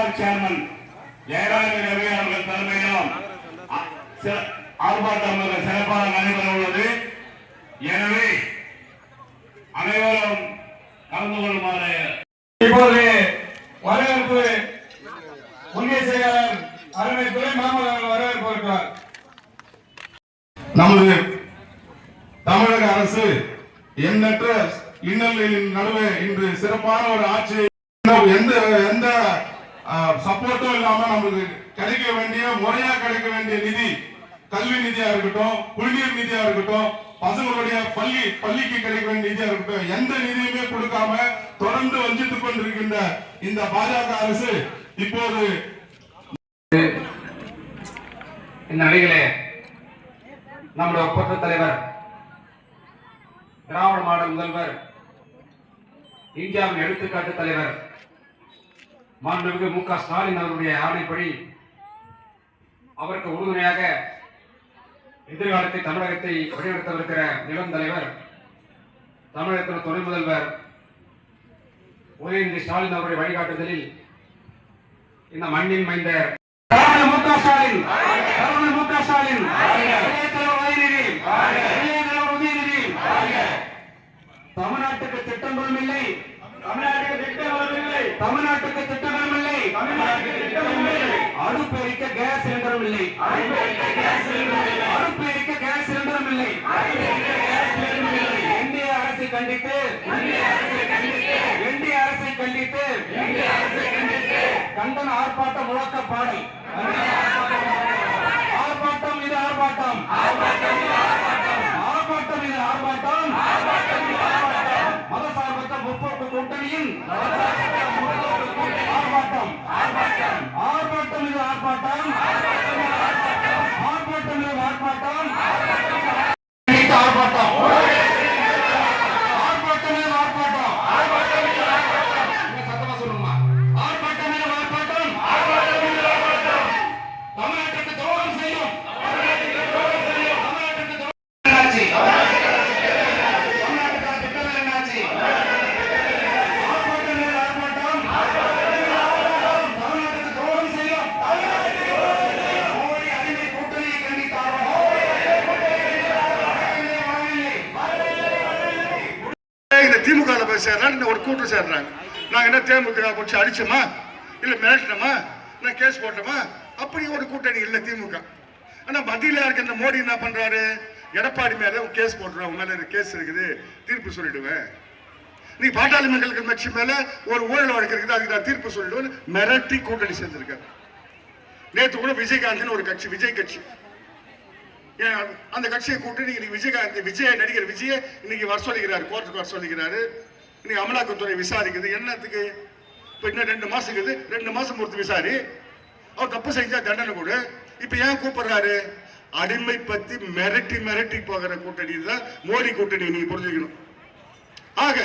முன்னாள் சேர்மன் ஜெயராஜ் ரவி அவர்கள் தலைமையிலும் ஆர்ப்பாட்டம் சிறப்பாக நடைபெற உள்ளது. எனவே அனைவரும் கலந்து கொள்ளுமாறு இப்போது வரவேற்பு ஒன்றிய செயலாளர் அருமை துறை மாமல்லர் வரவேற்பு இருக்கிறார். நமது தமிழக அரசு எண்ணற்ற இன்னல்களின் நடுவே இன்று சிறப்பான ஒரு ஆட்சியை எந்த சப்போர்ட்டும் இல்லாம நமக்கு கிடைக்க வேண்டிய முறையா கிடைக்க வேண்டிய நிதி, கல்வி நிதியா இருக்கட்டும், குடிநீர் நிதியா இருக்கட்டும், பசங்களுடைய பள்ளிக்கு கிடைக்க வேண்டிய நிதியா இருக்கட்டும், எந்த நிதியுமே கொடுக்காம தொடர்ந்து வஞ்சித்துக் கொண்டிருக்கின்ற இந்த பாஜக அரசு இப்போது இந்த நிலையிலே நம்முடைய ஒப்பற்ற தலைவர், திராவிட மாடல் முதல்வர், இந்தியாவின் எடுத்துக்காட்டு தலைவர் மாண்புமிகு மு.க. ஸ்டாலின் அவருடைய ஆணைப்படி அவருக்கு உறுதுணையாக எதிர்காலத்தை தமிழகத்தை வழிநடத்தவிருக்கிற இளம் தலைவர், தமிழகத்தின் துணை முதல்வர் உதயநிதி ஸ்டாலின் அவருடைய வழிகாட்டுதலில் இந்த மண்ணின் மைந்தர் மு.க. ஸ்டாலின் தமிழ்நாட்டுக்கு திட்டங்களும் இல்லை, தமிழ்நாட்டுக்கு திட்டங்களும் இல்லை, அடுப்பு எரிக்க கேஸ் சிலிண்டரும் இல்லை, அடுப்பு எரிக்க கேஸ் சிலிண்டரும் இல்லை. இந்திய அரசை கண்டித்து கண்டன ஆர்ப்பாட்டம் முழக்க பாடல், ஆர்ப்பாட்டம் இது ஆர்ப்பாட்டம், ஆர்ப்பாட்டம் இது ஆர்ப்பாட்டம், மதசார்பற்ற முற்போக்கு கூட்டணியின் ஆர்ப்பாட்டம், ஆர்ப்பாட்டம் இது ஆர்ப்பாட்டம், ஆர்ப்பாட்டம் இது ஆர்ப்பாட்டம், ஆர்ப்பாட்டம், ஆர்ப்பாட்டம் இது ஆர்ப்பாட்டம், சத்தமா சொல்லுமா, ஆர்ப்பாட்டம் இது ஆர்ப்பாட்டம், தமிழ்நாட்டுக்கு துரோகம் செய்யும், தமிழ்நாட்டுக்கு துரோகம் என்னாச்சு, தமிழ்நாட்டுக்கு திட்டம் என்னாச்சு, ஆர்ப்பாட்டம் இது ஆர்ப்பாட்டம், தமிழ்நாட்டுக்கு துரோகம் செய்யும், மோடி அடிமை கூட்டணியை கண்டித்தார். இந்த திமுக போய் சேர்றாங்க, ஒரு கூட்டம் சேர்றாங்க. நாங்க என்ன தேமுதிக பிடிச்சி அடிச்சோமா, இல்ல மிரட்டினோமா, நான் கேஸ் போட்டோமா? அப்படி ஒரு கூட்டணி இல்ல திமுக. ஆனா மத்தியில இருக்க மோடி என்ன பண்றாரு, எடப்பாடி மேல கேஸ் போட்டுருவோம், உன் மேல கேஸ் இருக்குது, தீர்ப்பு சொல்லிடுவேன். நீ பாட்டாளி மக்களுக்கு கட்சி மேல ஒரு ஊழல் வழக்கு இருக்குது, அதுக்கு நான் தீர்ப்பு சொல்லிடுவேன் மிரட்டி கூட்டணி சேர்ந்திருக்காரு. நேற்று கூட விஜயகாந்த் ஒரு கட்சி, விஜய் கட்சி, அந்த கட்சியை கூட்டி இன்னைக்கு நடிகர் விஜய இன்னைக்கு வர சொல்லிக்கிறாரு, கோர்ட்டுக்கு வர சொல்லிக்கிறாரு. இன்னைக்கு அமலாக்கத்துறை விசாரிக்குது. என்னத்துக்கு? இப்ப இன்னும் 2 மாசம் இருக்குது, 2 மாசம் பொறுத்து விசாரி. அவர் தப்பு செஞ்சா தண்டனை கொடு. இப்ப ஏன் கூப்பிடுறாரு? அடிமை பத்தி மிரட்டி போகிற கூட்டணி தான் மோடி கூட்டணி, நீங்க புரிஞ்சுக்கணும். ஆக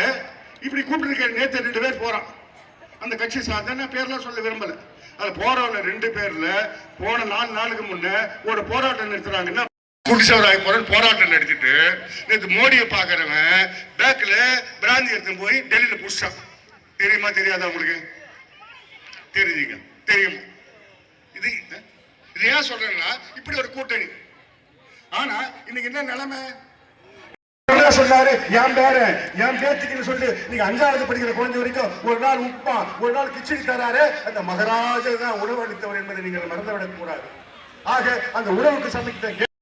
இப்படி கூப்பிட்டு நேற்று 2 பேர் போறான் அந்த கட்சி சார்ந்த, பேர்லாம் சொல்ல விரும்பல. அது போறவங்க 2 பேர்ல போன 4 நாளுக்கு முன்ன ஒரு போராட்டம் நிறுத்துறாங்கன்னா, குடிசவராய் போராட்டம் நடத்திட்டு நேற்று மோடியை பாக்குறவன் பேக்ல பிராந்தி எடுத்து போய் டெல்லியில புடிச்சான். தெரியுமா தெரியாதா உங்களுக்கு? தெரியுங்க, தெரியும். இது ஏன் சொல்றேன்னா இப்படி ஒரு கூட்டணி. ஆனா இன்னைக்கு என்ன நிலைமை சொன்னாரு, என் பேச்சுக்கு சொல்லி நீங்க 5வது படிக்கிற குழந்தை வரைக்கும் ஒரு நாள் உப்பா, ஒரு நாள் கிச்சடி தராரு. அந்த மகராஜா தான் உணவு அளித்தவர் என்பதை நீங்கள் மறந்துவிடக் கூடாது. ஆக அந்த உணவுக்கு சமைத்த